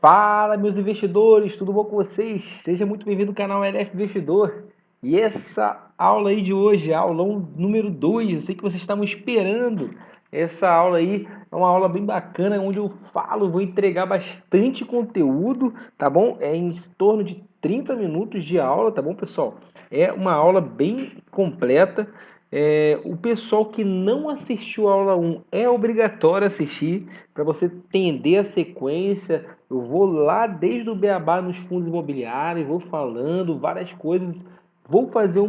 Fala, meus investidores, tudo bom com vocês? Seja muito bem-vindo ao canal LF Investidor. E essa aula aí de hoje, aulão número 2, eu sei que vocês estavam esperando. Essa aula aí é uma aula bem bacana, onde eu falo, vou entregar bastante conteúdo, tá bom? É em torno de 30 minutos de aula, tá bom, pessoal? É uma aula bem completa. O pessoal que não assistiu a aula 1 é obrigatório assistir para você entender a sequência. Eu vou lá desde o beabá nos fundos imobiliários, vou falando várias coisas. Vou fazer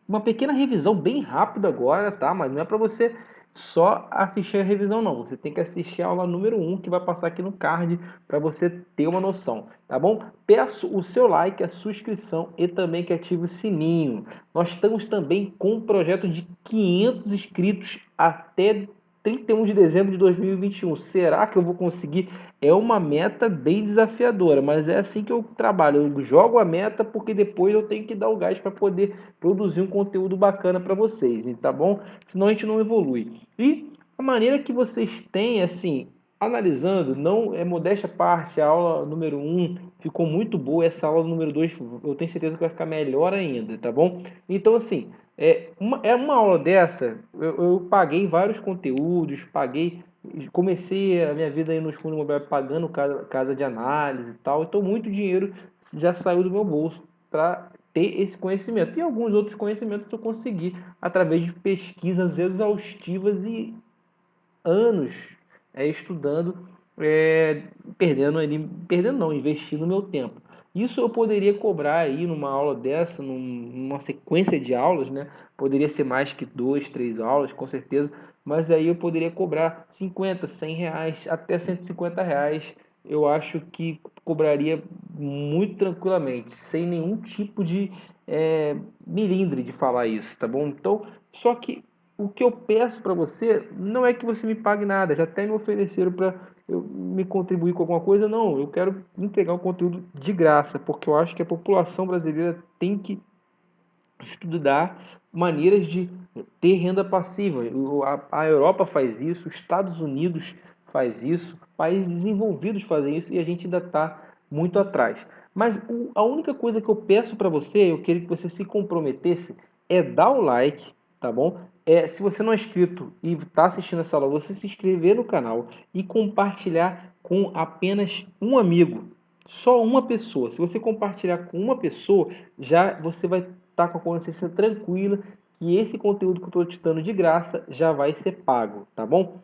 uma pequena revisão bem rápida agora, tá? Mas não é para você só assistir a revisão, não. Você tem que assistir a aula número 1 que vai passar aqui no card para você ter uma noção, tá bom? Peço o seu like, a sua inscrição e também que ative o sininho. Nós estamos também com um projeto de 500 inscritos até 31 de dezembro de 2021. Será que eu vou conseguir? É uma meta bem desafiadora, mas é assim que eu trabalho. Eu jogo a meta porque depois eu tenho que dar o gás para poder produzir um conteúdo bacana para vocês, tá bom? Senão a gente não evolui. E a maneira que vocês têm, assim, analisando, não é modéstia à parte, a aula número 1 ficou muito boa, essa aula número 2 eu tenho certeza que vai ficar melhor ainda, tá bom? Então, assim, uma aula dessa, eu paguei vários conteúdos, comecei a minha vida aí nos fundos imobiliários pagando casa de análise e tal, então muito dinheiro já saiu do meu bolso para ter esse conhecimento. E alguns outros conhecimentos eu consegui através de pesquisas exaustivas e anos estudando, perdendo não, investindo meu tempo. Isso eu poderia cobrar aí numa aula dessa, numa sequência de aulas, né? Poderia ser mais que 2, 3 aulas, com certeza, mas aí eu poderia cobrar 50, 100 reais, até 150 reais. Eu acho que cobraria muito tranquilamente, sem nenhum tipo de milindre de falar isso, tá bom? Então, só que o que eu peço para você não é que você me pague nada, já até me ofereceram para eu me contribuir com alguma coisa, não, eu quero entregar um conteúdo de graça, porque eu acho que a população brasileira tem que estudar maneiras de ter renda passiva. A Europa faz isso, os Estados Unidos faz isso, países desenvolvidos fazem isso e a gente ainda está muito atrás. Mas a única coisa que eu peço para você, eu queria que você se comprometesse, é dar o like, tá bom? Se você não é inscrito e está assistindo essa aula, você se inscrever no canal e compartilhar com apenas um amigo, só uma pessoa. Se você compartilhar com uma pessoa, já você vai estar com a consciência tranquila que esse conteúdo que eu estou te dando de graça já vai ser pago, tá bom?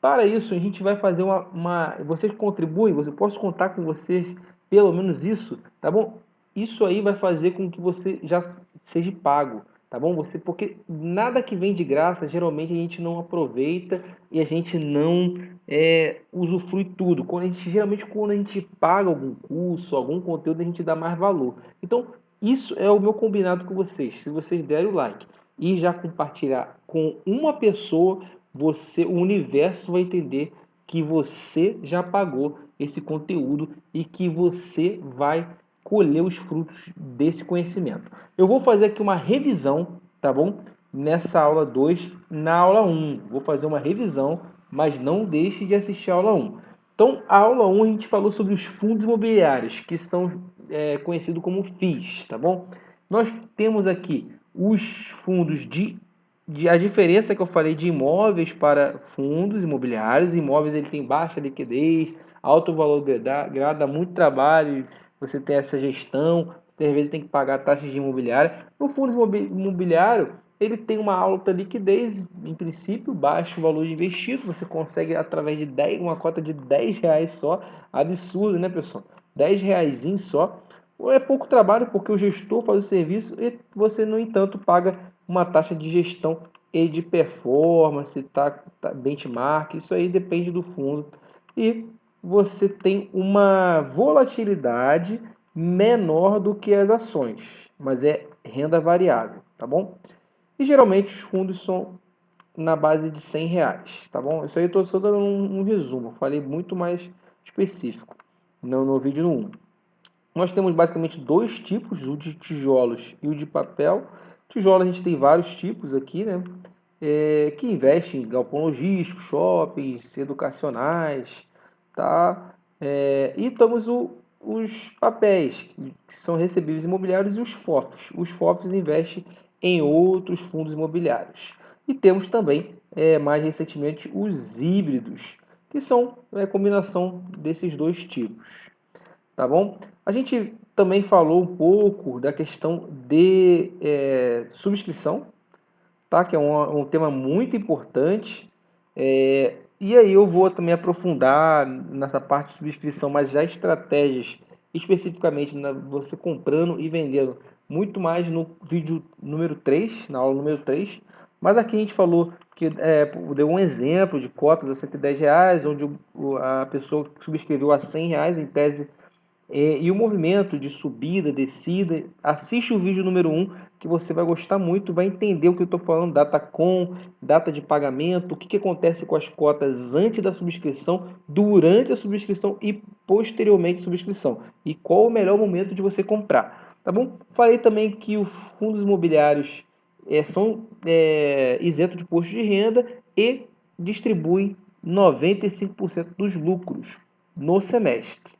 Para isso, a gente vai fazer vocês contribuem, eu posso contar com vocês, pelo menos isso, tá bom? Isso aí vai fazer com que você já seja pago, tá bom? Porque nada que vem de graça, geralmente a gente não aproveita e a gente não usufrui tudo. Geralmente, quando a gente paga algum curso, algum conteúdo, a gente dá mais valor. Então, isso é o meu combinado com vocês. Se vocês derem o like e já compartilhar com uma pessoa, o universo vai entender que você já pagou esse conteúdo e que você vai colher os frutos desse conhecimento. Eu vou fazer aqui uma revisão, tá bom? Nessa aula 2, na aula 1. Vou fazer uma revisão, mas não deixe de assistir a aula 1. Então, a aula 1 a gente falou sobre os fundos imobiliários, que são conhecidos como FIIs, tá bom? Nós temos aqui os fundos a diferença que eu falei de imóveis para fundos imobiliários. Imóveis ele tem baixa liquidez, alto valor grada muito trabalho, você tem essa gestão, você às vezes tem que pagar taxas de imobiliária. No fundo imobiliário, ele tem uma alta liquidez, em princípio, baixo valor investido, você consegue através de uma cota de 10 reais só, absurdo, né, pessoal? 10 reais só, é pouco trabalho porque o gestor faz o serviço e você, no entanto, paga uma taxa de gestão e de performance, benchmark, isso aí depende do fundo. E você tem uma volatilidade menor do que as ações, mas é renda variável, tá bom? E geralmente os fundos são na base de 100 reais, tá bom? Isso aí eu estou só dando um resumo, falei muito mais específico no vídeo 1. Nós temos basicamente dois tipos, o de tijolos e o de papel. Tijolo a gente tem vários tipos aqui, né? Que investem em galpão logístico, shoppings, educacionais, tá? E temos os papéis, que são recebíveis imobiliários, e os FOFs. Os FOFs investem em outros fundos imobiliários. E temos também, mais recentemente, os híbridos, que são a combinação desses dois tipos. Tá bom? A gente também falou um pouco da questão de subscrição, tá? Que é um tema muito importante. E aí eu vou também aprofundar nessa parte de subscrição, mas já estratégias especificamente você comprando e vendendo, muito mais no vídeo número 3, na aula número 3. Mas aqui a gente falou que deu um exemplo de cotas a R$ 110, onde a pessoa subscreveu a R$ 100, em tese e o movimento de subida, descida, assiste o vídeo número 1, que você vai gostar muito, vai entender o que eu estou falando, data com, data de pagamento, o que acontece com as cotas antes da subscrição, durante a subscrição e posteriormente à subscrição. E qual o melhor momento de você comprar, tá bom? Falei também que os fundos imobiliários são isentos de imposto de renda e distribuem 95% dos lucros no semestre,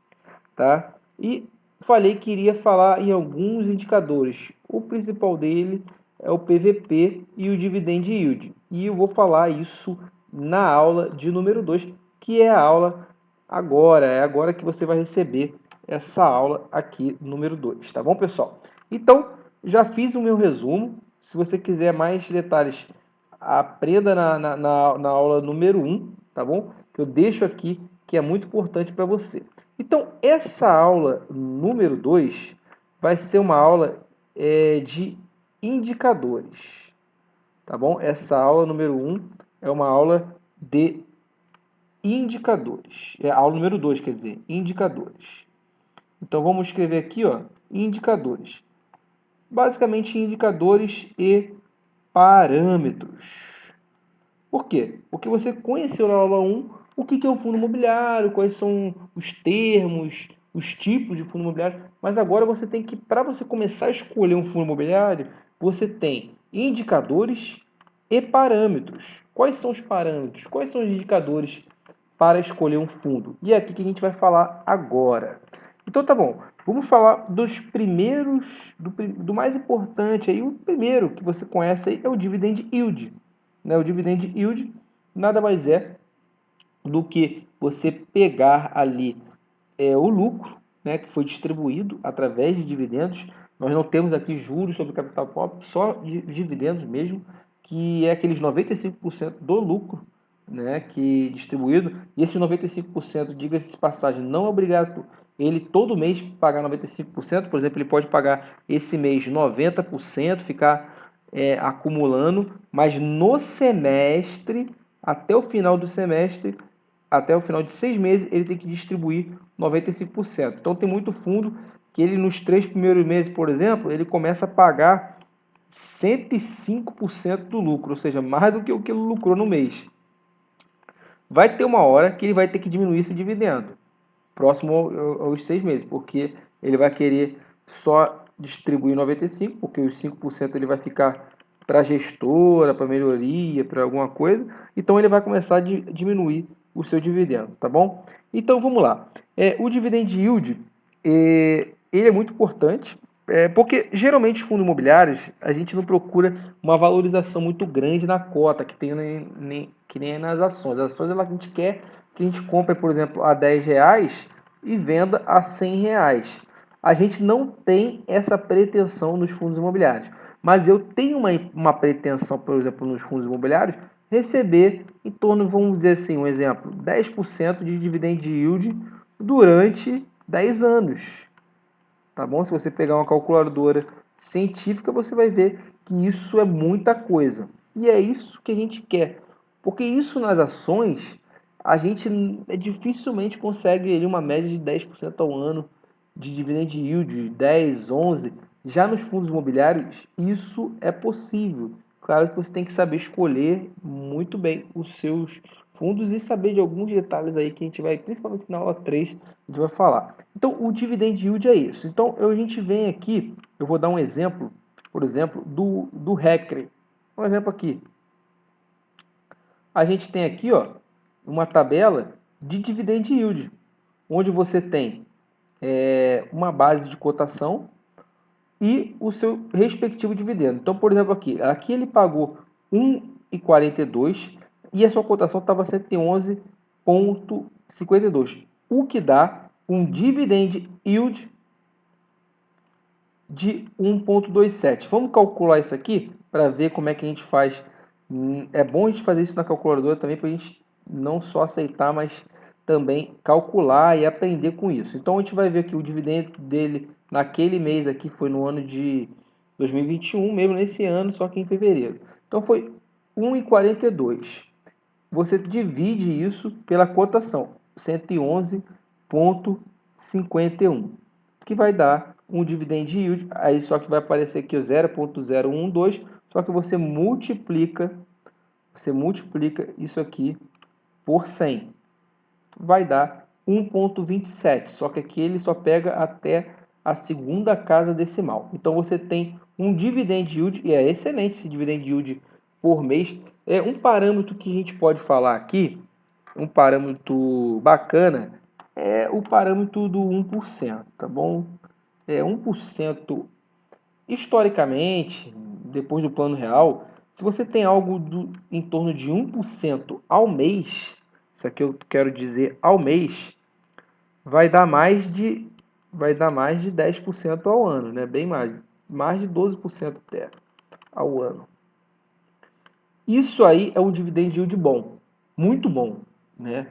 tá? E falei que iria falar em alguns indicadores. O principal dele é o PVP e o Dividend Yield. E eu vou falar isso na aula de número 2, que é a aula agora. É agora que você vai receber essa aula aqui, número 2, tá bom, pessoal? Então, já fiz o meu resumo. Se você quiser mais detalhes, aprenda na aula número 1, tá bom? Que eu deixo aqui, que é muito importante para você. Então, essa aula número 2 vai ser uma aula de indicadores, tá bom? Essa aula número 1 é uma aula de indicadores. É a aula número 2, quer dizer, indicadores. Então, vamos escrever aqui, ó, indicadores. Basicamente, indicadores e parâmetros. Por quê? Porque você conheceu na aula 1 o que é um fundo imobiliário, quais são os termos, os tipos de fundo imobiliário, mas agora você tem que, para você começar a escolher um fundo imobiliário, você tem indicadores e parâmetros. Quais são os parâmetros? Quais são os indicadores para escolher um fundo? E é aqui que a gente vai falar agora. Então tá bom, vamos falar dos primeiros, do mais importante aí. O primeiro que você conhece aí é o Dividend Yield. O Dividend Yield nada mais é do que você pegar ali o lucro, né, que foi distribuído através de dividendos. Nós não temos aqui juros sobre capital próprio, só de dividendos mesmo, que é aqueles 95% do lucro, né, que distribuído. E esses 95%, diga-se de passagem, não é obrigado ele todo mês pagar 95%. Por exemplo, ele pode pagar esse mês 90%, ficar acumulando, mas no semestre, até o final do semestre, até o final de 6 meses, ele tem que distribuir 95%. Então, tem muito fundo que ele, nos 3 primeiros meses, por exemplo, ele começa a pagar 105% do lucro, ou seja, mais do que o que ele lucrou no mês. Vai ter uma hora que ele vai ter que diminuir esse dividendo, próximo aos 6 meses, porque ele vai querer só distribuir 95%, porque os 5% ele vai ficar para a gestora, para melhoria, para alguma coisa. Então, ele vai começar a diminuir o seu dividendo, tá bom? Então, vamos lá. O dividend yield, ele é muito importante, porque geralmente os fundos imobiliários, a gente não procura uma valorização muito grande na cota, que nem nas ações. As ações, a gente quer que a gente compre, por exemplo, a R$ 10 e venda a R$ 100. A gente não tem essa pretensão nos fundos imobiliários. Mas eu tenho uma pretensão, por exemplo, nos fundos imobiliários, receber em torno, vamos dizer assim, um exemplo, 10% de dividend yield durante 10 anos. Tá bom? Se você pegar uma calculadora científica, você vai ver que isso é muita coisa. E é isso que a gente quer. Porque isso nas ações, a gente dificilmente consegue uma média de 10% ao ano de dividend yield, 10, 11. Já nos fundos imobiliários, isso é possível. Claro que você tem que saber escolher muito bem os seus fundos e saber de alguns detalhes aí que a gente vai, principalmente na aula 3, a gente vai falar. Então, o dividend yield é isso. Então, a gente vem aqui, eu vou dar um exemplo, por exemplo, do RECRE. Um exemplo aqui. A gente tem aqui, ó, uma tabela de dividend yield. onde você tem uma base de cotação e o seu respectivo dividendo. Então, por exemplo, aqui ele pagou 1,42 e a sua cotação estava 111,52, o que dá um dividend yield de 1,27. Vamos calcular isso aqui para ver como é que a gente faz. É bom a gente fazer isso na calculadora também para a gente não só aceitar, mas também calcular e aprender com isso. Então a gente vai ver que o dividendo dele naquele mês aqui foi no ano de 2021, mesmo nesse ano, só que em fevereiro. Então foi 1,42. Você divide isso pela cotação, 111,51, que vai dar um dividend yield, aí só que vai aparecer aqui o 0,012, só que você multiplica isso aqui por 100, vai dar 1,27, só que aqui ele só pega até a segunda casa decimal. Então você tem um dividend yield, e é excelente esse dividend yield por mês. É um parâmetro que a gente pode falar aqui, um parâmetro bacana, é o parâmetro do 1%, tá bom? 1%, historicamente, depois do plano real, se você tem algo em torno de 1% ao mês, isso aqui eu quero dizer ao mês, vai dar mais de 10% ao ano, né? Bem mais de 12% até ao ano. Isso aí é um dividend yield bom, muito bom, né?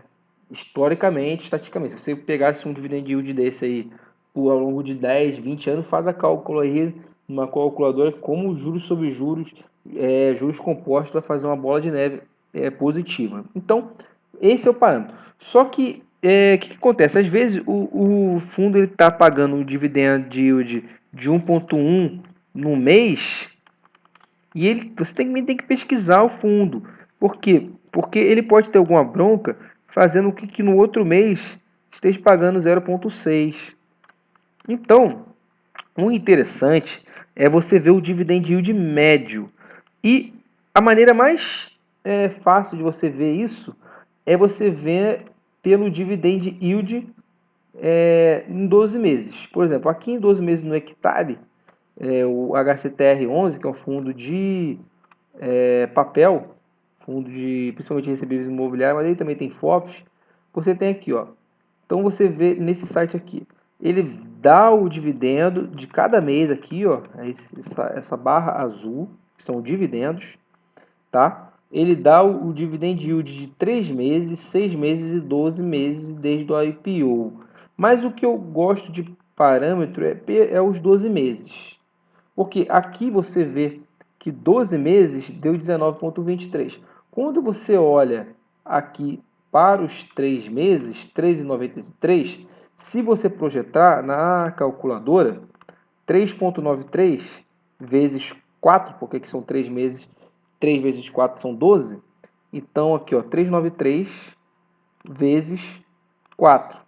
Historicamente, estatisticamente. Se você pegasse um dividend yield desse aí ao longo de 10, 20 anos, faz a cálculo aí numa calculadora como juros sobre juros, juros compostos, vai fazer uma bola de neve positiva. Então, esse é o parâmetro. Só que o que acontece? Às vezes o fundo está pagando um dividend yield de 1,1 no mês e você também tem que pesquisar o fundo. Por quê? Porque ele pode ter alguma bronca fazendo com que no outro mês esteja pagando 0,6. Então, o interessante é você ver o dividend yield médio. E a maneira mais fácil de você ver isso é você ver pelo dividend yield em 12 meses. Por exemplo, aqui em 12 meses no hectare, o HCTR11, que é um fundo de papel, fundo de principalmente recebíveis imobiliários, mas ele também tem FOFs. Você tem aqui, ó. Então você vê nesse site aqui, ele dá o dividendo de cada mês aqui, ó, essa barra azul, que são dividendos, tá? Ele dá o dividend yield de 3 meses, 6 meses e 12 meses desde o IPO. Mas o que eu gosto de parâmetro é os 12 meses. Porque aqui você vê que 12 meses deu 19,23. Quando você olha aqui para os 3 meses, 3,93, se você projetar na calculadora, 3,93 vezes 4, porque aqui são 3 meses, 3 vezes 4 são 12. Então aqui, ó, 393 vezes 4.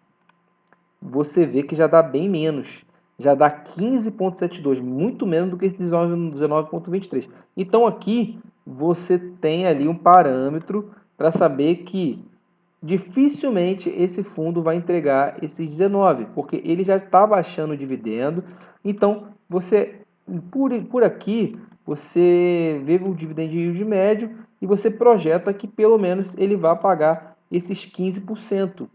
Você vê que já dá bem menos. Já dá 15,72, muito menos do que esse 19,23. Então aqui você tem ali um parâmetro para saber que dificilmente esse fundo vai entregar esses 19, porque ele já está baixando o dividendo. Então você por aqui você vê o dividend yield médio e você projeta que pelo menos ele vai pagar esses 15%,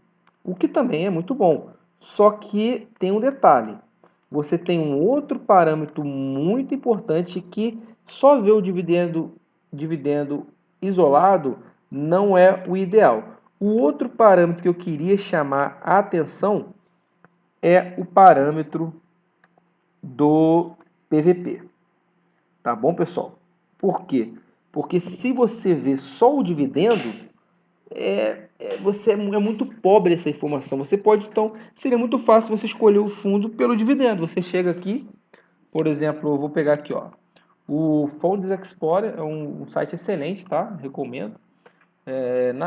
o que também é muito bom. Só que tem um detalhe, você tem um outro parâmetro muito importante que só ver o dividendo isolado não é o ideal. O outro parâmetro que eu queria chamar a atenção é o parâmetro do PVP. Tá bom, pessoal? Por quê? Porque se você vê só o dividendo, é muito pobre essa informação. Você pode, então, seria muito fácil você escolher o fundo pelo dividendo. Você chega aqui, por exemplo, eu vou pegar aqui, ó, o Funds Explorer é um site excelente, tá? Recomendo.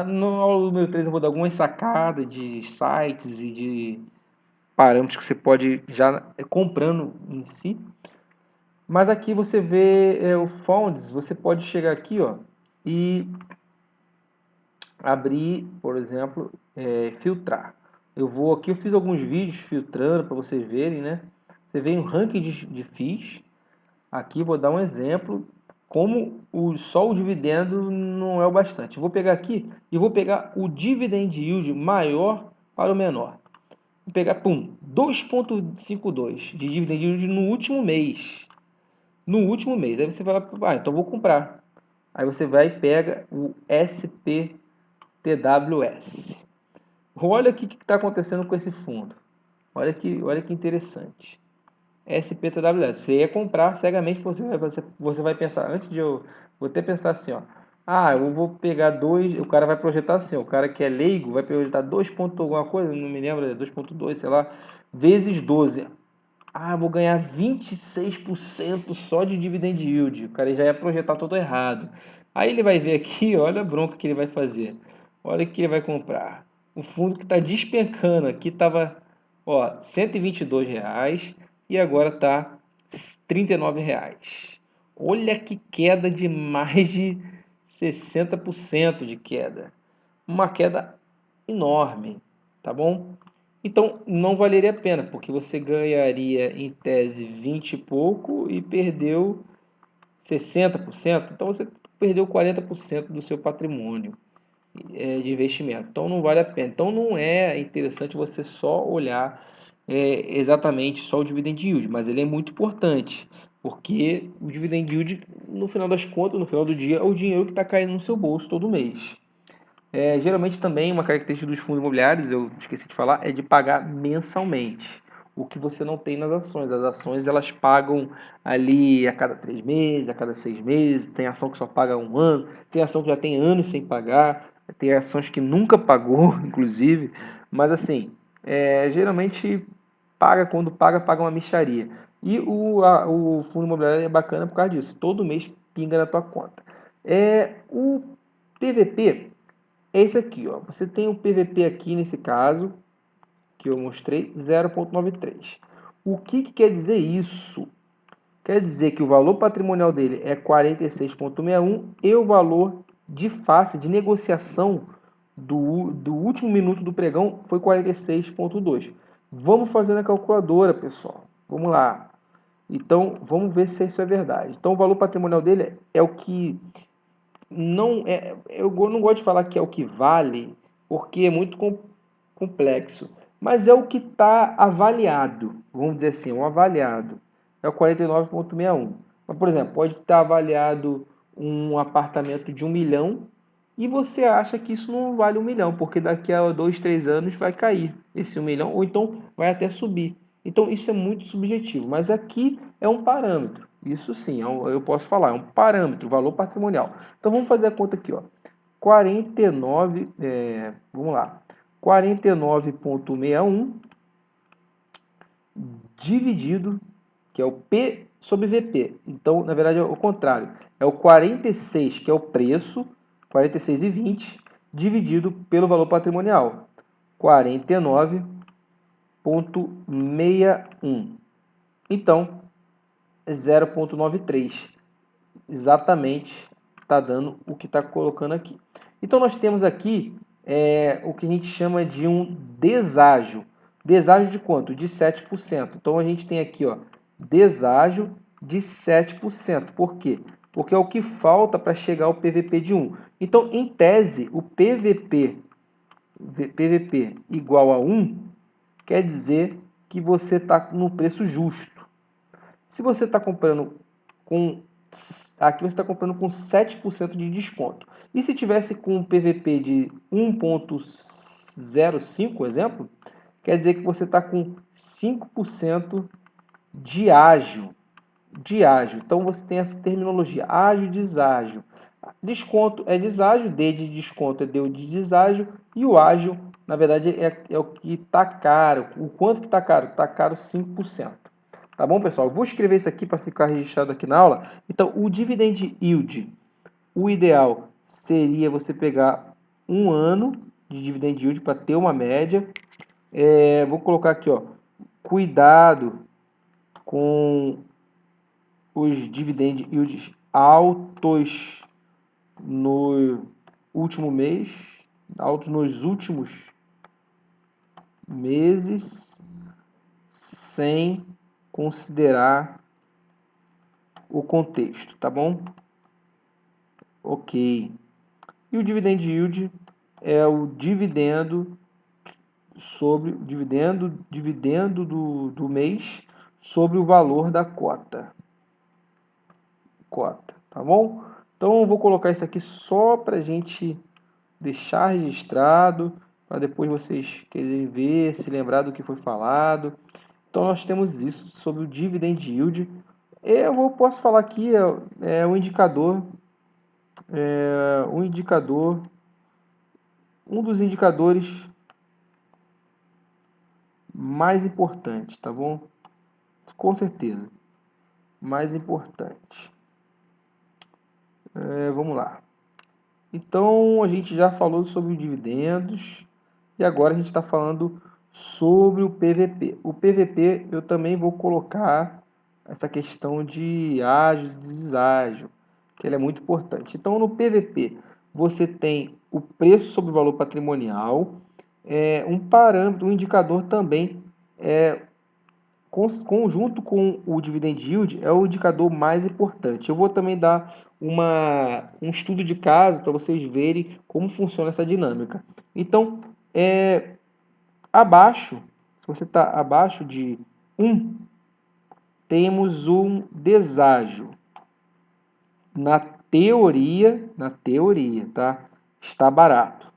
No aula número 3 eu vou dar algumas sacadas de sites e de parâmetros que você pode já comprando em si. Mas aqui você vê o Funds, você pode chegar aqui, ó, e abrir, por exemplo, filtrar. eu fiz alguns vídeos filtrando para vocês verem, né? Você vê um ranking de FIIs. Aqui vou dar um exemplo, como só o dividendo não é o bastante. Eu vou pegar aqui e vou pegar o dividend yield maior para o menor. Vou pegar, pum, 2,52 de dividend yield no último mês. No último mês. Aí você vai lá, então vou comprar. Aí você vai e pega o SPTWS. Olha o que está acontecendo com esse fundo. Olha que interessante. SPTWS. Você ia comprar cegamente, você vai pensar, antes de eu vou até pensar assim, ó. Ah, eu vou pegar dois, o cara vai projetar assim, ó, o cara que é leigo vai projetar 2 ponto alguma coisa, não me lembro, 2,2, sei lá, vezes 12. Ah, vou ganhar 26% só de dividend yield. O cara já ia projetar todo errado. Aí ele vai ver aqui, olha a bronca que ele vai fazer. Olha o que ele vai comprar. O fundo que está despencando aqui estava, ó, R$ 122 e agora está R$ 39. Olha que queda de mais de 60% de queda. Uma queda enorme, tá bom? Então não valeria a pena, porque você ganharia em tese 20 e pouco e perdeu 60%. Então você perdeu 40% do seu patrimônio de investimento. Então não vale a pena. Então não é interessante você só olhar exatamente só o dividend yield, mas ele é muito importante, porque o dividend yield, no final das contas, no final do dia, é o dinheiro que está caindo no seu bolso todo mês. Geralmente também uma característica dos fundos imobiliários, eu esqueci de falar, é de pagar mensalmente. O que você não tem nas ações. As ações elas pagam ali a cada 3 meses, a cada 6 meses. Tem ação que só paga 1 ano, tem ação que já tem anos sem pagar, tem ações que nunca pagou, inclusive. Mas assim, geralmente paga quando paga, paga uma mixaria. E o fundo imobiliário é bacana por causa disso. Todo mês pinga na tua conta. O PVP é esse aqui, ó. Você tem o PVP aqui nesse caso, que eu mostrei, 0,93. O que quer dizer isso? Quer dizer que o valor patrimonial dele é 46,61 e o valor de face, de negociação do último minuto do pregão foi 46,2. Vamos fazer na calculadora, pessoal. Vamos lá. Então, vamos ver se isso é verdade. Então, o valor patrimonial dele é o que não é, eu não gosto de falar que é o que vale, porque é muito complexo, mas é o que está avaliado, vamos dizer assim, um avaliado, é o 49,61. Mas, por exemplo, pode estar avaliado um apartamento de 1 milhão e você acha que isso não vale 1 milhão, porque daqui a 2, 3 anos vai cair esse 1 milhão, ou então vai até subir. Então isso é muito subjetivo, mas aqui é um parâmetro. Isso sim, eu posso falar, é um parâmetro, valor patrimonial. Então vamos fazer a conta aqui, ó. 49, vamos lá. 49,61 dividido, que é o P sobre VP. Então, na verdade, é o contrário. É o 46, que é o preço, 46,20, dividido pelo valor patrimonial, 49,61. Então, 0,93. Exatamente está dando o que está colocando aqui. Então, nós temos aqui o que a gente chama de um deságio. Deságio de quanto? De 7%. Então, a gente tem aqui, ó, deságio de 7%. Por quê? Porque é o que falta para chegar ao PVP de 1. Então, em tese, o PVP igual a 1 quer dizer que você está no preço justo. Se você está comprando com... Aqui você está comprando com 7% de desconto. E se tivesse com um PVP de 1,05, exemplo, quer dizer que você está com 5% de ágio. Então você tem essa terminologia, ágio e deságio. Desconto é deságio, D de desconto é D de deságio, e o ágio, na verdade, é o que está caro. O quanto que está caro? Está caro 5%. Tá bom, pessoal? Eu vou escrever isso aqui para ficar registrado aqui na aula. Então, o dividend yield, o ideal seria você pegar 1 ano de dividend yield para ter uma média. Vou colocar aqui, ó, cuidado com os dividend yields altos no último mês, altos nos últimos meses sem considerar o contexto, tá bom? Ok. E o dividend yield é o dividendo sobre o dividendo do mês sobre o valor da cota, tá bom? Então eu vou colocar isso aqui só para a gente deixar registrado, para depois vocês quererem ver, se lembrar do que foi falado. Então nós temos isso sobre o dividend yield. Posso falar aqui um indicador, um dos indicadores mais importantes, tá bom? Com certeza, mais importante. Vamos lá. Então a gente já falou sobre os dividendos e agora a gente está falando sobre o PVP. O PVP eu também vou colocar essa questão de ágio e deságio, que ele é muito importante. Então no PVP você tem o preço sobre o valor patrimonial, um parâmetro, um indicador também, conjunto com o dividend yield, é o indicador mais importante. Eu vou também dar um estudo de caso para vocês verem como funciona essa dinâmica. Então, abaixo, se você está abaixo de 1, temos um deságio. Na teoria, tá? Está barato.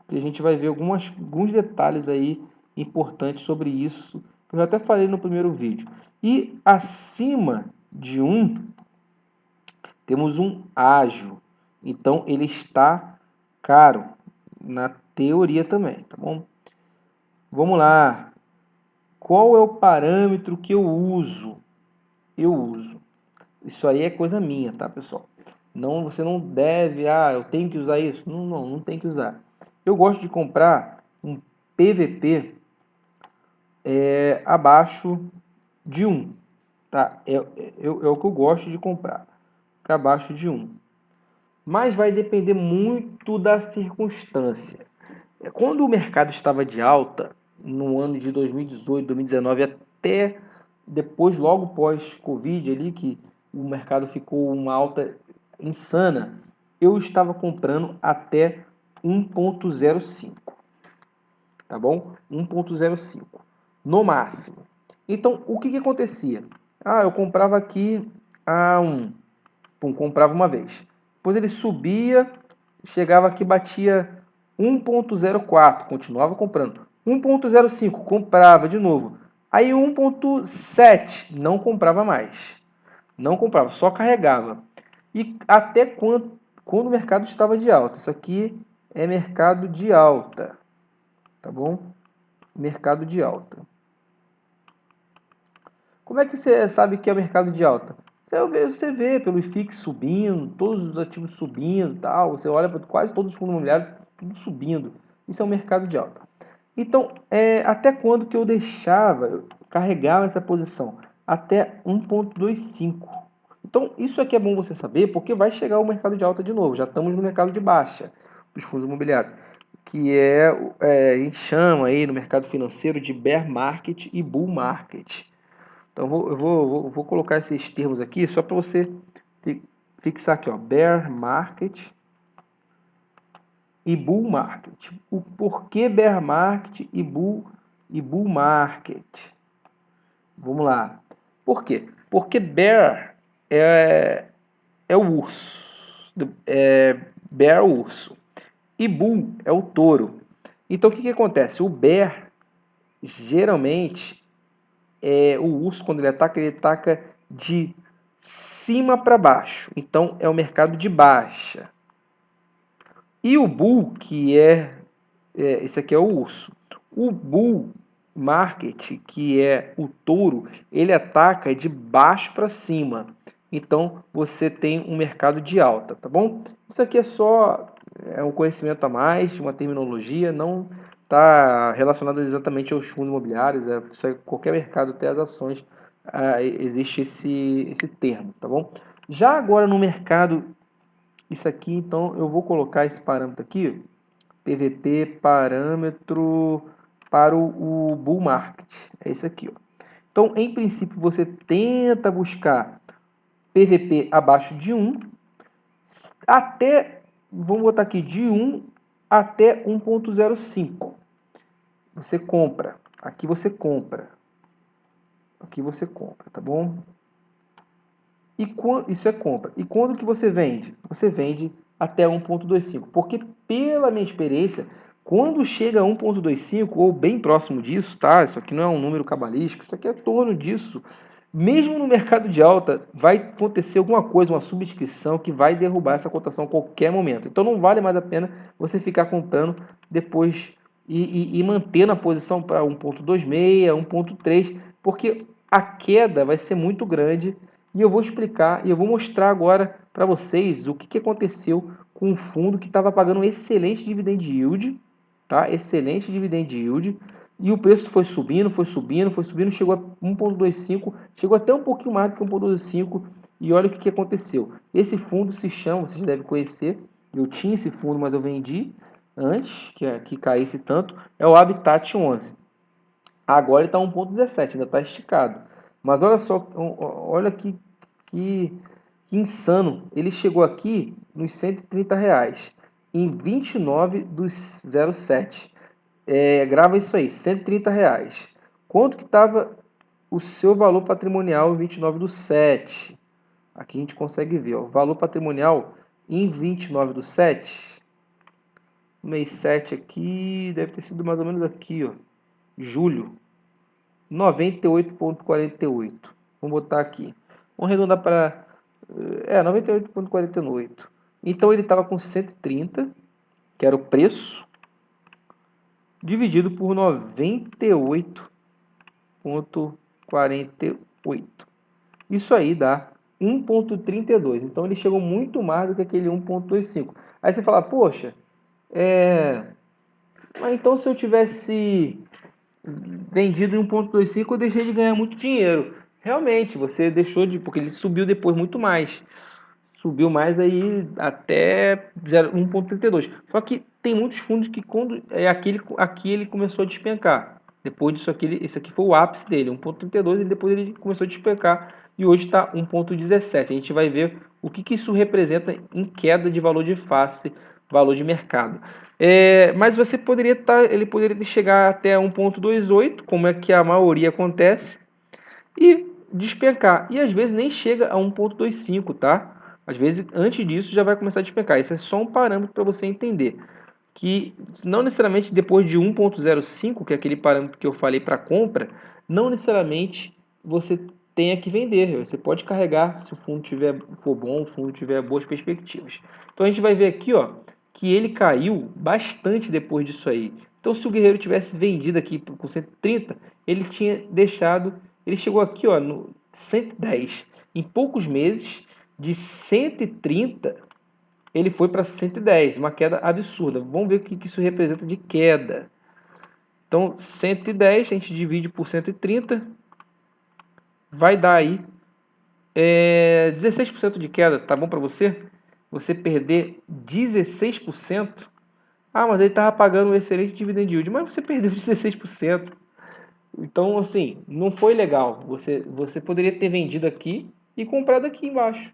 E a gente vai ver alguns detalhes aí importantes sobre isso. Eu já até falei no primeiro vídeo. E acima de 1, temos um ágio. Então, ele está caro. Na teoria também, tá bom? Vamos lá. Qual é o parâmetro que eu uso? Isso aí é coisa minha, tá, pessoal? Não, você não deve, eu tenho que usar isso. Não tem que usar. Eu gosto de comprar um PVP abaixo de 1, tá? É o que eu gosto de comprar, ficar abaixo de 1. Mas vai depender muito da circunstância. Quando o mercado estava de alta, no ano de 2018, 2019, até depois, logo pós-Covid, ali, que o mercado ficou uma alta insana, eu estava comprando até 1.05, tá bom? 1.05 no máximo. Então, o que acontecia? Eu comprava aqui a 1, comprava uma vez. Depois ele subia, chegava aqui, batia 1.04, continuava comprando. 1.05, comprava de novo. Aí 1.7, não comprava mais. Não comprava, só carregava. E até quando o mercado estava de alta. Isso aqui é mercado de alta, tá bom? Mercado de alta. Como é que você sabe que é mercado de alta? Você vê pelo IFIX subindo, todos os ativos subindo, tal. Você olha para quase todos os fundos imobiliários tudo subindo. Isso é um mercado de alta. Então, até quando que eu carregava essa posição? Até 1.25. Então, isso aqui é bom você saber, porque vai chegar o mercado de alta de novo. Já estamos no mercado de baixa dos fundos imobiliários, que a gente chama aí no mercado financeiro de bear market e bull market. Então, eu vou colocar esses termos aqui só para você fixar aqui, ó, bear market e bull market. O porquê bear market e bull market? Vamos lá. Por quê? Porque bear é o urso. Bear é o urso. E bull é o touro. Então, o que acontece? O bear, geralmente, o urso, quando ele ataca de cima para baixo. Então, é o mercado de baixa. E o bull, que esse aqui é o urso. O bull market, que é o touro, ele ataca de baixo para cima. Então, você tem um mercado de alta, tá bom? Isso aqui é um conhecimento a mais, uma terminologia, não está relacionado exatamente aos fundos imobiliários, qualquer mercado tem as ações, existe esse termo, tá bom? Já agora no mercado, isso aqui, então, eu vou colocar esse parâmetro aqui, PVP, parâmetro para o bull market. É isso aqui, ó. Então, em princípio, você tenta buscar PVP abaixo de 1 até, vamos botar aqui, de 1 até 1.05. Você compra. Aqui você compra. Aqui você compra, tá bom? Isso é compra. E quando que você vende? Você vende até 1.25. Porque pela minha experiência, quando chega a 1.25 ou bem próximo disso, tá? Isso aqui não é um número cabalístico, isso aqui é em torno disso. Mesmo no mercado de alta, vai acontecer alguma coisa, uma subscrição que vai derrubar essa cotação a qualquer momento. Então não vale mais a pena você ficar comprando depois e mantendo a posição para 1.26, 1.3, porque a queda vai ser muito grande e eu vou explicar e eu vou mostrar agora para vocês o que aconteceu com um fundo que estava pagando um excelente dividend yield, tá? Excelente dividend yield. E o preço foi subindo, foi subindo, foi subindo, chegou a 1.25, chegou até um pouquinho mais do que 1.25. E olha o que aconteceu. Esse fundo se chama, vocês devem conhecer, eu tinha esse fundo, mas eu vendi antes que caísse tanto, é o Habitat 11. Agora ele está 1.17, ainda está esticado. Mas olha só, olha que insano. Ele chegou aqui nos R$130, em 29 dos 07. Grava isso aí, R$130. Quanto que estava o seu valor patrimonial em 29 do 7? Aqui a gente consegue ver, ó, o valor patrimonial em 29 do 7, mês 7 aqui, deve ter sido mais ou menos aqui, ó, julho, 98,48. Vamos botar aqui. Vamos arredondar para 98,48. Então ele estava com 130, que era o preço, dividido por 98,48. Isso aí dá 1,32. Então ele chegou muito mais do que aquele 1,25. Aí você fala, poxa, mas então se eu tivesse vendido em 1,25 eu deixei de ganhar muito dinheiro. Realmente, você deixou de... porque ele subiu depois muito mais. Subiu mais aí até 1,32. Só que tem muitos fundos que quando aqui ele começou a despencar. Depois disso aqui, esse aqui foi o ápice dele, 1,32, e depois ele começou a despencar e hoje está 1,17. A gente vai ver o que isso representa em queda de valor de face, valor de mercado. Mas você poderia ele poderia chegar até 1,28, como é que a maioria acontece, e despencar. E às vezes nem chega a 1,25, tá? Às vezes antes disso já vai começar a despencar. Isso é só um parâmetro para você entender. Que não necessariamente depois de 1,05, que é aquele parâmetro que eu falei para compra, não necessariamente você tenha que vender. Você pode carregar se o fundo for bom, o fundo tiver boas perspectivas. Então a gente vai ver aqui, ó, que ele caiu bastante depois disso aí. Então se o Guerreiro tivesse vendido aqui com 130, ele tinha deixado, ele chegou aqui, ó, no 110. Em poucos meses, de 130 ele foi para 110, uma queda absurda. Vamos ver o que isso representa de queda. Então, 110 a gente divide por 130, vai dar aí 16% de queda. Tá bom para você? Você perder 16%? Ah, mas ele estava pagando um excelente dividend yield, mas você perdeu 16%. Então, assim, não foi legal. Você poderia ter vendido aqui e comprado aqui embaixo.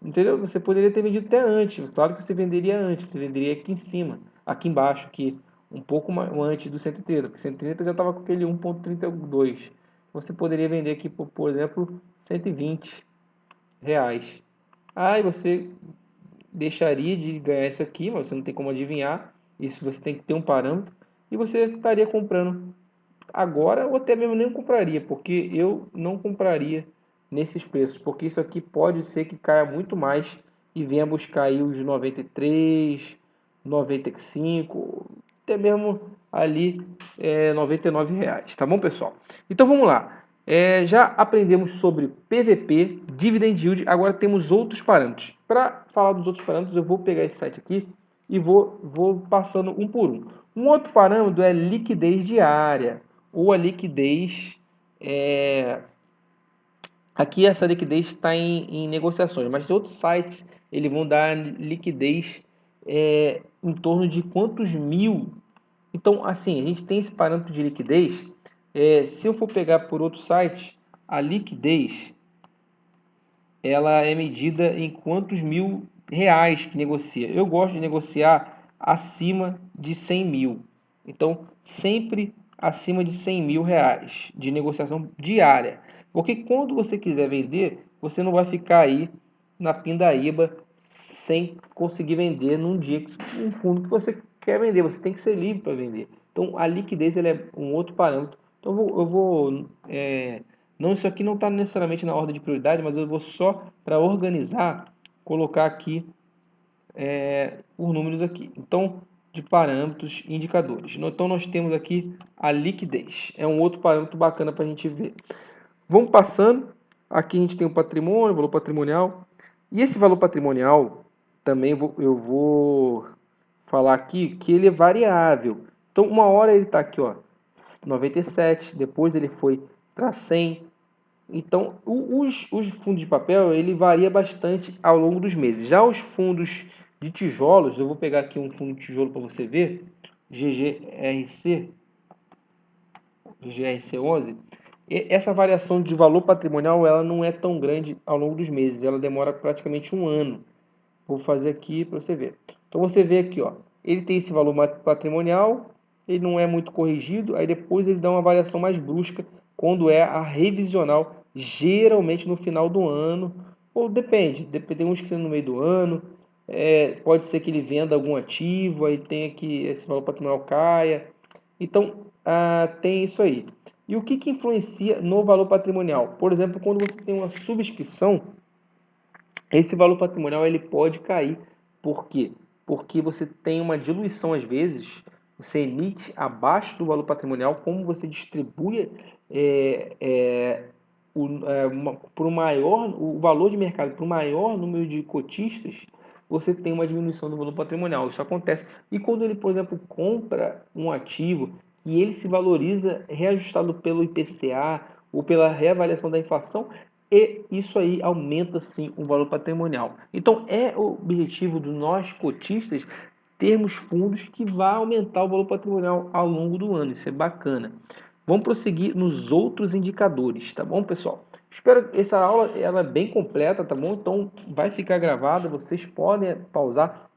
Entendeu? Você poderia ter vendido até antes. Claro que você venderia antes. Você venderia aqui em cima, aqui embaixo, aqui, um pouco mais, antes do 130. Porque 130 já estava com aquele 1,32. Você poderia vender aqui, por exemplo, R$120. Aí você deixaria de ganhar isso aqui, mas você não tem como adivinhar. Isso você tem que ter um parâmetro. E você estaria comprando agora, ou até mesmo nem compraria, porque eu não compraria nesses preços, porque isso aqui pode ser que caia muito mais e venha buscar aí os 93, 95, até mesmo ali R$99, tá bom, pessoal? Então vamos lá. Já aprendemos sobre PVP, Dividend Yield, agora temos outros parâmetros. Para falar dos outros parâmetros, eu vou pegar esse site aqui e vou passando um por um. Um outro parâmetro é liquidez diária, ou a liquidez... Aqui essa liquidez está em negociações, mas outros sites eles vão dar liquidez em torno de quantos mil Então, assim, a gente tem esse parâmetro de liquidez. Se eu for pegar por outro site, a liquidez ela é medida em quantos mil reais que negocia. Eu gosto de negociar acima de 100 mil. Então, sempre acima de 100 mil reais de negociação diária. Porque quando você quiser vender, você não vai ficar aí na pindaíba sem conseguir vender num dia, um fundo que você quer vender. Você tem que ser livre para vender. Então, a liquidez ela é um outro parâmetro. Então, não, isso aqui não está necessariamente na ordem de prioridade, mas eu vou só para organizar, colocar aqui os números aqui. Então, de parâmetros e indicadores. Então, nós temos aqui a liquidez. É um outro parâmetro bacana para a gente ver. Vamos passando. Aqui a gente tem o patrimônio, o valor patrimonial. E esse valor patrimonial, também eu vou falar aqui que ele é variável. Então, uma hora ele está aqui, ó, 97, depois ele foi para 100. Então, os fundos de papel, ele varia bastante ao longo dos meses. Já os fundos de tijolos, eu vou pegar aqui um fundo de tijolo para você ver, GGRC11, essa variação de valor patrimonial, ela não é tão grande ao longo dos meses, ela demora praticamente um ano. Vou fazer aqui para você ver. Então, você vê aqui, ó, ele tem esse valor patrimonial, ele não é muito corrigido, aí depois ele dá uma variação mais brusca quando é a revisional, geralmente no final do ano, ou depende, tem uns que no meio do ano, pode ser que ele venda algum ativo, aí tenha que esse valor patrimonial caia. Então, tem isso aí. E o que influencia no valor patrimonial? Por exemplo, quando você tem uma subscrição, esse valor patrimonial ele pode cair. Por quê? Porque você tem uma diluição às vezes, você emite abaixo do valor patrimonial, como você distribui o valor de mercado para o maior número de cotistas, você tem uma diminuição do valor patrimonial. Isso acontece. E quando ele, por exemplo, compra um ativo e ele se valoriza reajustado pelo IPCA ou pela reavaliação da inflação, e isso aí aumenta sim o valor patrimonial. Então é o objetivo de nós cotistas termos fundos que vá aumentar o valor patrimonial ao longo do ano. Isso é bacana. Vamos prosseguir nos outros indicadores, tá bom, pessoal? Espero que essa aula ela é bem completa, tá bom? Então vai ficar gravada, vocês podem pausar.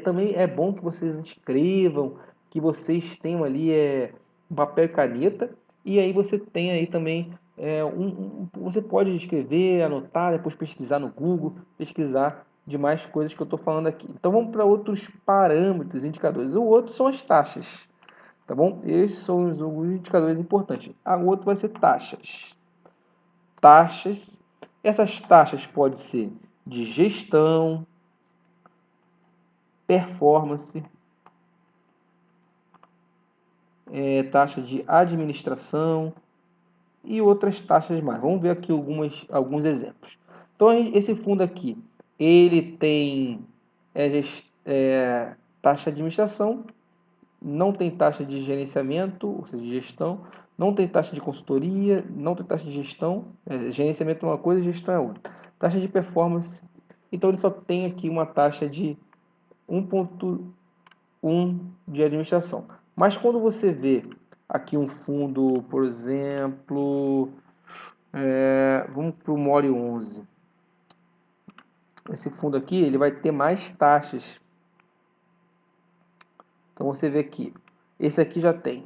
Também é bom que vocês escrevam, que vocês tenham ali papel e caneta, e aí você tem aí também você pode escrever, anotar, depois pesquisar no Google, pesquisar demais coisas que eu estou falando aqui. Então vamos para outros parâmetros, indicadores. O outro são as taxas, tá bom? Esses são os indicadores importantes. O outro vai ser taxas. Taxas. Essas taxas podem ser de gestão, performance, taxa de administração e outras taxas mais. Vamos ver aqui alguns exemplos. Então, esse fundo aqui, ele tem taxa de administração, não tem taxa de gerenciamento, ou seja, de gestão, não tem taxa de consultoria, não tem taxa de gestão, gerenciamento é uma coisa, gestão é outra. Taxa de performance, então ele só tem aqui uma taxa de 1,1 de administração. Mas quando você vê aqui um fundo, por exemplo, vamos para o Mori 11. Esse fundo aqui ele vai ter mais taxas. Então você vê aqui, esse aqui já tem.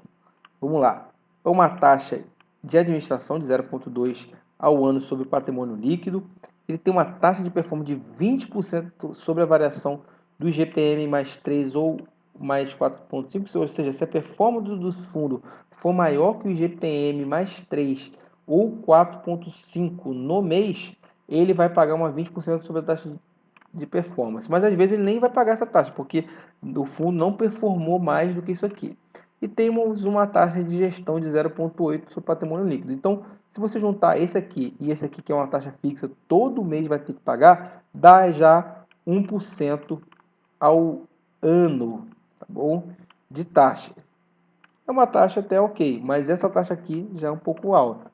Vamos lá. É uma taxa de administração de 0,2 ao ano sobre o patrimônio líquido. Ele tem uma taxa de performance de 20% sobre a variação do IGPM mais 3 ou mais 4,5, ou seja, se a performance do fundo for maior que o IGPM mais 3 ou 4,5 no mês, ele vai pagar uma 20% sobre a taxa de performance. Mas às vezes ele nem vai pagar essa taxa, porque o fundo não performou mais do que isso aqui. E temos uma taxa de gestão de 0,8 sobre patrimônio líquido. Então, se você juntar esse aqui e esse aqui, que é uma taxa fixa, todo mês vai ter que pagar, dá já 1% ao ano, tá bom? De taxa. É uma taxa até ok, mas essa taxa aqui já é um pouco alta.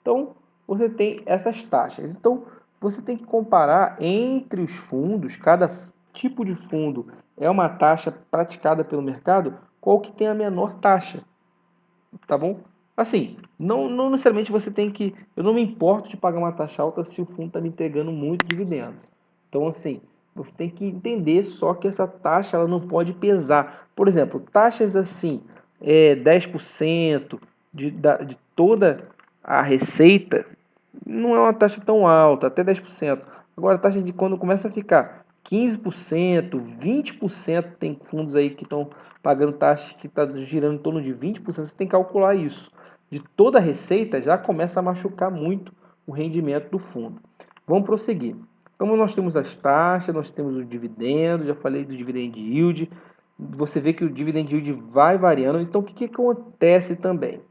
Então, você tem essas taxas. Então, você tem que comparar entre os fundos, cada tipo de fundo é uma taxa praticada pelo mercado, qual que tem a menor taxa, tá bom? Assim, não necessariamente você tem que... Eu não me importo de pagar uma taxa alta se o fundo está me entregando muito dividendo. Então, assim, você tem que entender só que essa taxa ela não pode pesar. Por exemplo, taxas assim, 10% de toda a receita, não é uma taxa tão alta, até 10%. Agora, a taxa de quando começa a ficar 15%, 20%, tem fundos aí que estão pagando taxas que está girando em torno de 20%, você tem que calcular isso. De toda a receita, já começa a machucar muito o rendimento do fundo. Vamos prosseguir. Então, nós temos as taxas, nós temos o dividendo, já falei do dividend yield. Você vê que o dividend yield vai variando. Então, o que acontece também?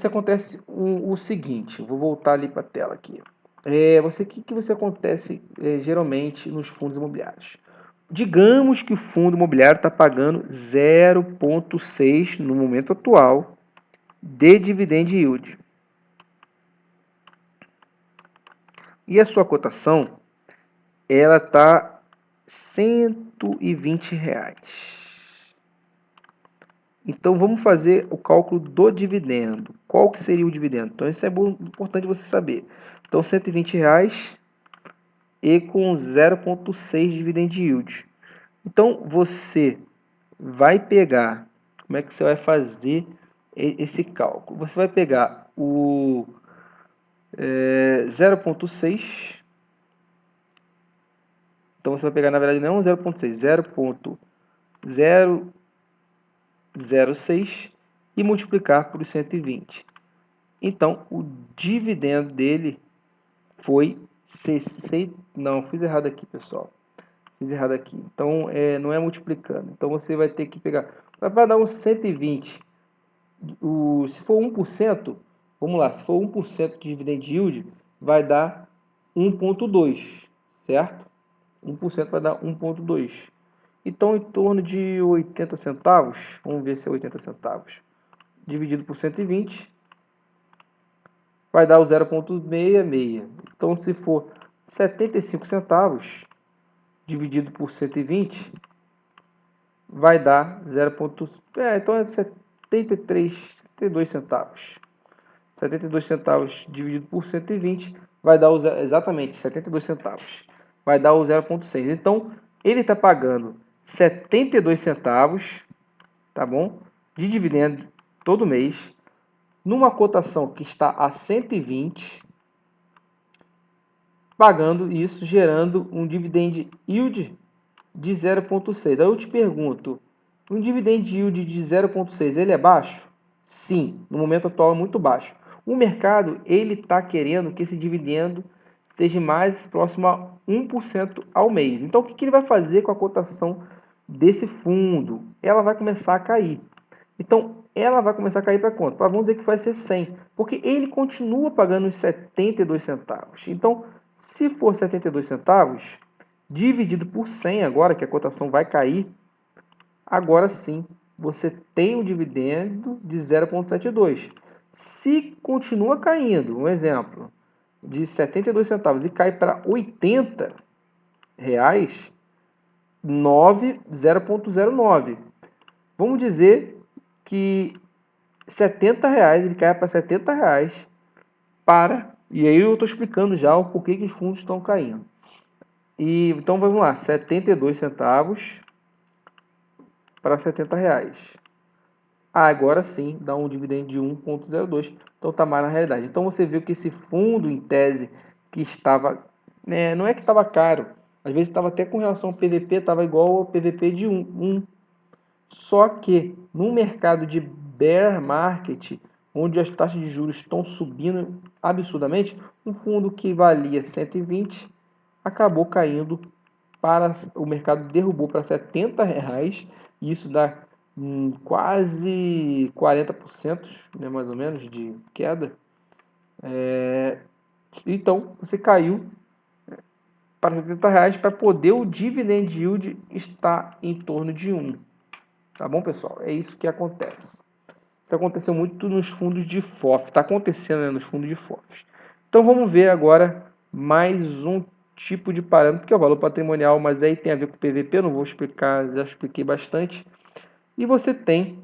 Acontece o seguinte, vou voltar ali para a tela aqui. O que você acontece geralmente nos fundos imobiliários? Digamos que o fundo imobiliário está pagando 0,6 no momento atual de dividend yield. E a sua cotação, ela está R$ 120. Então, vamos fazer o cálculo do dividendo. Qual que seria o dividendo? Então, isso é importante você saber. Então, R$ 120 e com 0,6 dividend yield. Então, você vai pegar... Como é que você vai fazer esse cálculo? Você vai pegar o 0,6. Então, você vai pegar, na verdade, não 0,6, 0,006 e multiplicar por 120. Então, o dividendo dele foi 60... Não, fiz errado aqui, pessoal. Fiz errado aqui. Então, não é multiplicando. Então, você vai ter que pegar... Vai dar uns 120. Se for 1%, vamos lá, se for 1% de dividend yield, vai dar 1,2, certo? 1% vai dar 1,2. Então, em torno de 80 centavos, vamos ver se é 80 centavos, dividido por 120, vai dar o 0,66. Então, se for 75 centavos, dividido por 120, vai dar 0. Então, é 72 centavos. 72 centavos dividido por 120 vai dar exatamente 72 centavos. Vai dar o 0,6. Então, ele está pagando 72 centavos, tá bom? De dividendo todo mês, numa cotação que está a 120, pagando isso, gerando um dividend yield de 0,6. Aí eu te pergunto, um dividend yield de 0,6, ele é baixo? Sim, no momento atual é muito baixo. O mercado, ele está querendo que esse dividendo seja mais próximo a 1% ao mês. Então, o que ele vai fazer com a cotação desse fundo? Ela vai começar a cair. Então, ela vai começar a cair para quanto? Vamos dizer que vai ser 100, porque ele continua pagando os 72 centavos. Então, se for 72 centavos, dividido por 100 agora, que a cotação vai cair, agora sim, você tem um dividendo de 0,72. Se continua caindo, um exemplo, de 72 centavos e cai para 80 reais, 0,09. Vamos dizer que 70 reais, ele cai para 70 reais e aí eu estou explicando já o porquê que os fundos estão caindo. Então vamos lá, 72 centavos para 70 reais. Agora sim, dá um dividendo de 1,02, então está mais na realidade. Então você viu que esse fundo, em tese, que estava, não é que estava caro, às vezes estava até com relação ao PVP, estava igual ao PVP de 1. Só que no mercado de bear market, onde as taxas de juros estão subindo absurdamente, um fundo que valia 120 acabou caindo o mercado derrubou para 70 reais, e isso dá quase 40%, né, mais ou menos, de queda. Então, você caiu para 70 reais para poder o dividend yield estar em torno de 1. Tá bom, pessoal? É isso que acontece. Isso aconteceu muito nos fundos de FOF. Está acontecendo, né, nos fundos de FOFs. Então, vamos ver agora mais um tipo de parâmetro, que é o valor patrimonial, mas aí tem a ver com o PVP, eu não vou explicar, já expliquei bastante. E você tem,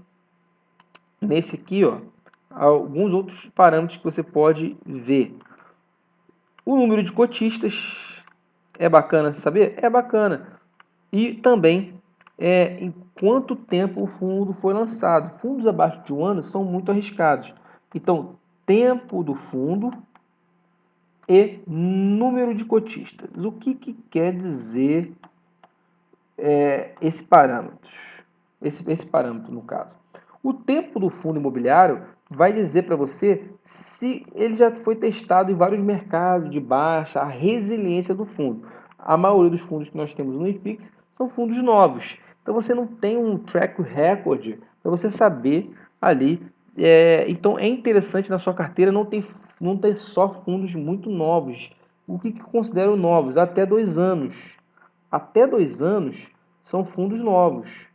nesse aqui, ó, alguns outros parâmetros que você pode ver. O número de cotistas é bacana saber? É bacana. E também em quanto tempo o fundo foi lançado. Fundos abaixo de um ano são muito arriscados. Então, tempo do fundo e número de cotistas. O que quer dizer esse parâmetro? Esse parâmetro, no caso. O tempo do fundo imobiliário vai dizer para você se ele já foi testado em vários mercados de baixa, a resiliência do fundo. A maioria dos fundos que nós temos no IFIX são fundos novos. Então você não tem um track record para você saber ali. Então é interessante na sua carteira não ter só fundos muito novos. O que considero novos? Até 2 anos. Até 2 anos são fundos novos.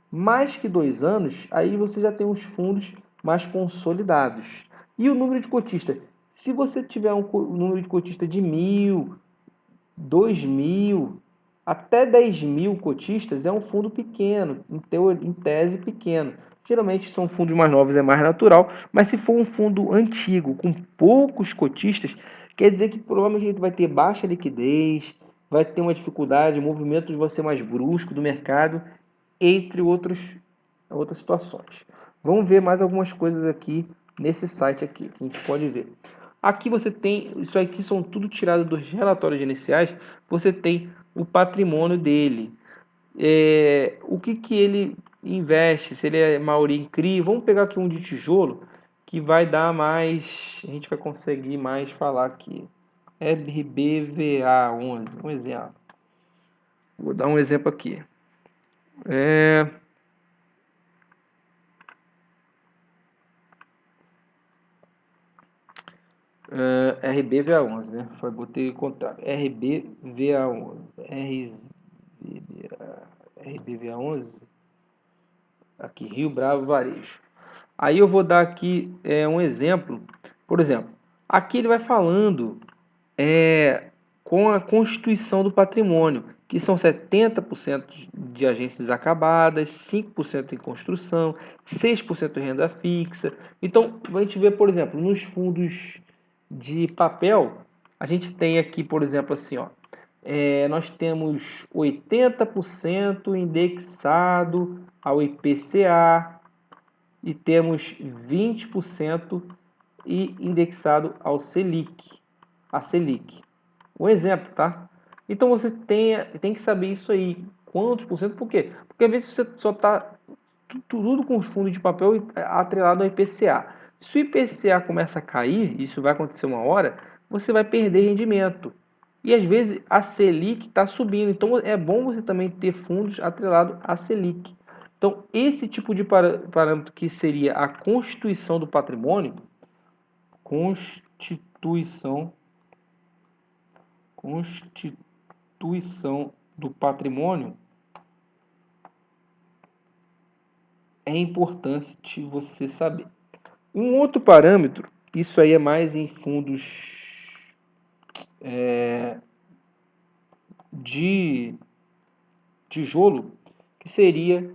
Mais que 2 anos, aí você já tem os fundos mais consolidados. E o número de cotistas? Se você tiver um número de cotista de 1.000, 2.000, até 10.000 cotistas, é um fundo pequeno, em tese pequeno. Geralmente são fundos mais novos, é mais natural, mas se for um fundo antigo, com poucos cotistas, quer dizer que provavelmente ele vai ter baixa liquidez, vai ter uma dificuldade, movimentos vão ser mais bruscos do mercado, entre outras situações. Vamos ver mais algumas coisas aqui nesse site aqui, que a gente pode ver. Aqui você tem, isso aqui são tudo tirado dos relatórios iniciais, você tem o patrimônio dele, o que ele investe, se ele é maioria em CRI. Vamos pegar aqui um de tijolo, que vai dar mais, a gente vai conseguir mais falar aqui. RBVA11, um exemplo. Vou dar um exemplo aqui. RBVA11, né? Botei contrato. RBVA11. RBVA11. Aqui, Rio Bravo Varejo. Aí eu vou dar aqui um exemplo. Por exemplo, aqui ele vai falando com a constituição do patrimônio, que são 70% de agências acabadas, 5% em construção, 6% em renda fixa. Então, a gente vê, por exemplo, nos fundos de papel, a gente tem aqui, por exemplo, assim, ó, nós temos 80% indexado ao IPCA e temos 20% indexado ao Selic, a Selic. Um exemplo, tá? Então você tem que saber isso aí. Quantos por cento? Por quê? Porque às vezes você só está tudo com fundo de papel atrelado ao IPCA. Se o IPCA começa a cair, isso vai acontecer uma hora, você vai perder rendimento. E às vezes a Selic está subindo. Então é bom você também ter fundos atrelados à Selic. Então esse tipo de parâmetro que seria a constituição do patrimônio, constituição do patrimônio, é importante você saber. Um outro parâmetro, isso aí é mais em fundos de tijolo, que seria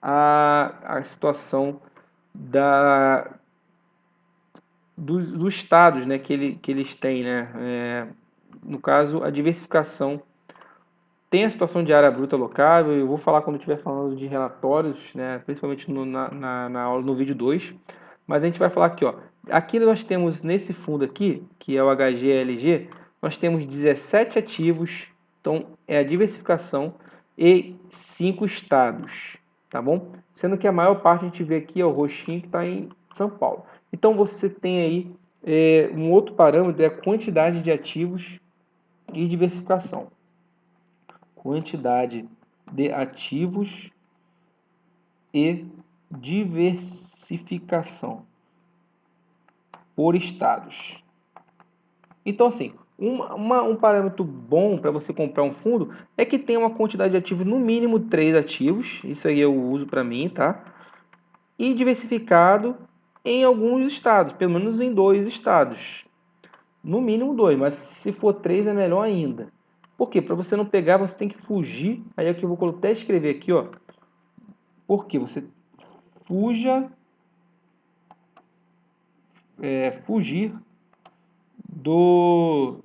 a situação dos estados, né, que eles têm, né? No caso, a diversificação. Tem a situação de área bruta locável, eu vou falar quando estiver falando de relatórios, né, principalmente na aula, no vídeo 2. Mas a gente vai falar aqui, ó. Aqui nós temos nesse fundo aqui, que é o HGLG, nós temos 17 ativos, então é a diversificação e 5 estados, tá bom? Sendo que a maior parte a gente vê aqui é o roxinho que está em São Paulo. Então você tem aí um outro parâmetro, é a quantidade de ativos e diversificação. Quantidade de ativos e diversificação por estados. Então, assim, um parâmetro bom para você comprar um fundo é que tenha uma quantidade de ativos, no mínimo 3 ativos, isso aí eu uso para mim, tá? E diversificado em alguns estados, pelo menos em 2 estados. No mínimo 2, mas se for 3 é melhor ainda. Por quê? Para você não pegar, você tem que fugir. Aí aqui eu vou até escrever aqui, ó. Porque você fugir do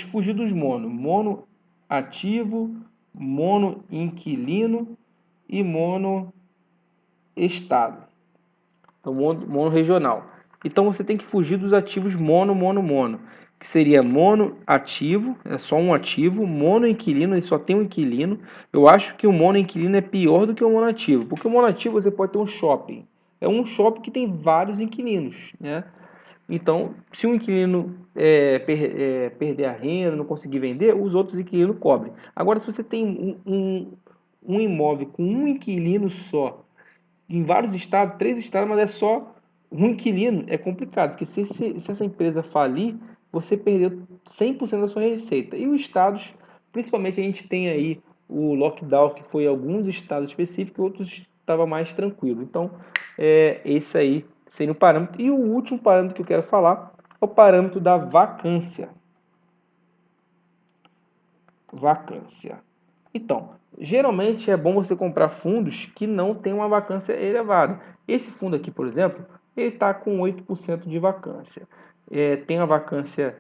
fugir dos mono ativo, mono inquilino e mono estado. Então, mono regional. Então, você tem que fugir dos ativos mono, que seria mono ativo, é só um ativo, mono inquilino, ele só tem um inquilino. Eu acho que o mono inquilino é pior do que o mono ativo, porque o mono ativo você pode ter um shopping. É um shopping que tem vários inquilinos, né? Então, se um inquilino perder a renda, não conseguir vender, os outros inquilinos cobrem. Agora, se você tem um imóvel com um inquilino só, em vários estados, 3 estados, mas é só um inquilino, é complicado, porque se essa empresa falir, você perdeu 100% da sua receita. E os estados, principalmente a gente tem aí o lockdown, que foi em alguns estados específicos, outros estava mais tranquilo. Então, esse aí seria o parâmetro. E o último parâmetro que eu quero falar é o parâmetro da vacância. Vacância. Então, geralmente é bom você comprar fundos que não tem uma vacância elevada. Esse fundo aqui, por exemplo, ele está com 8% de vacância. Tem a vacância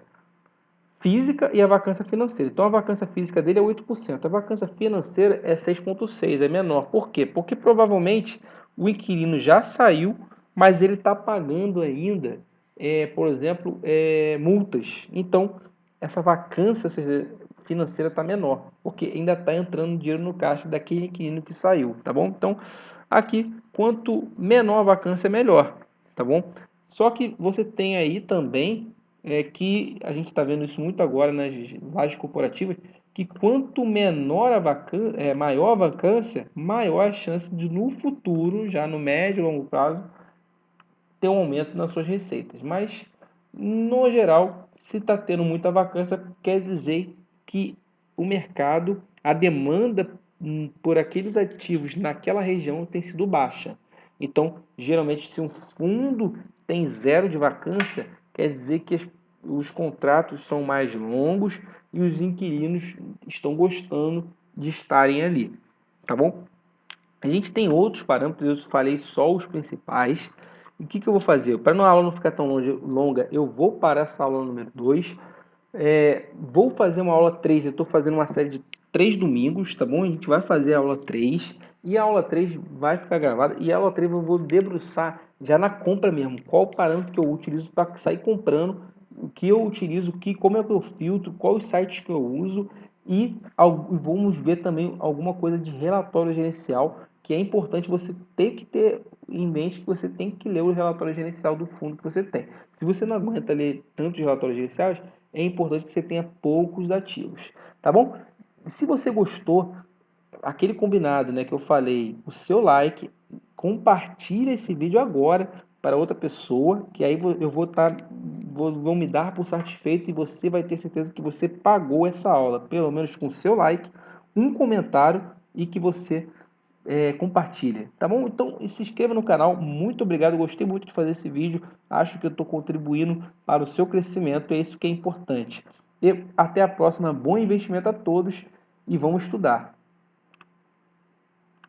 física e a vacância financeira. Então, a vacância física dele é 8%. A vacância financeira é 6,6%, é menor. Por quê? Porque provavelmente o inquilino já saiu, mas ele está pagando ainda, por exemplo, multas. Então, essa vacância, ou seja, financeira está menor, porque ainda está entrando dinheiro no caixa daquele inquilino que saiu, tá bom? Então, aqui, quanto menor a vacância, melhor, tá bom? Só que você tem aí também que a gente está vendo isso muito agora nas lajes corporativas, que quanto menor a vacância, maior a vacância, maior a chance de no futuro, já no médio e longo prazo, ter um aumento nas suas receitas. Mas, no geral, se está tendo muita vacância, quer dizer que o mercado, a demanda por aqueles ativos naquela região tem sido baixa. Então, geralmente, se um fundo tem 0 de vacância, quer dizer que os contratos são mais longos e os inquilinos estão gostando de estarem ali, tá bom? A gente tem outros parâmetros, eu falei só os principais. E o que eu vou fazer? Para a aula não ficar tão longa, eu vou parar essa aula número 2. Vou fazer uma aula 3, eu estou fazendo uma série de 3 domingos, tá bom? A gente vai fazer a aula 3 e a aula 3 vai ficar gravada. E a aula 3 eu vou debruçar já na compra mesmo, qual o parâmetro que eu utilizo para sair comprando, o que eu utilizo, como é que eu filtro, quais os sites que eu uso e vamos ver também alguma coisa de relatório gerencial, que é importante você ter que ter em mente que você tem que ler o relatório gerencial do fundo que você tem. Se você não aguenta ler tantos relatórios gerenciais, é importante que você tenha poucos ativos, tá bom? Se você gostou, aquele combinado, né, que eu falei, o seu like, compartilha esse vídeo agora para outra pessoa, que aí eu vou me dar por satisfeito e você vai ter certeza que você pagou essa aula, pelo menos com o seu like, um comentário e que você compartilha, tá bom? Então se inscreva no canal, muito obrigado, gostei muito de fazer esse vídeo, acho que eu estou contribuindo para o seu crescimento, é isso que é importante. E até a próxima, bom investimento a todos e vamos estudar.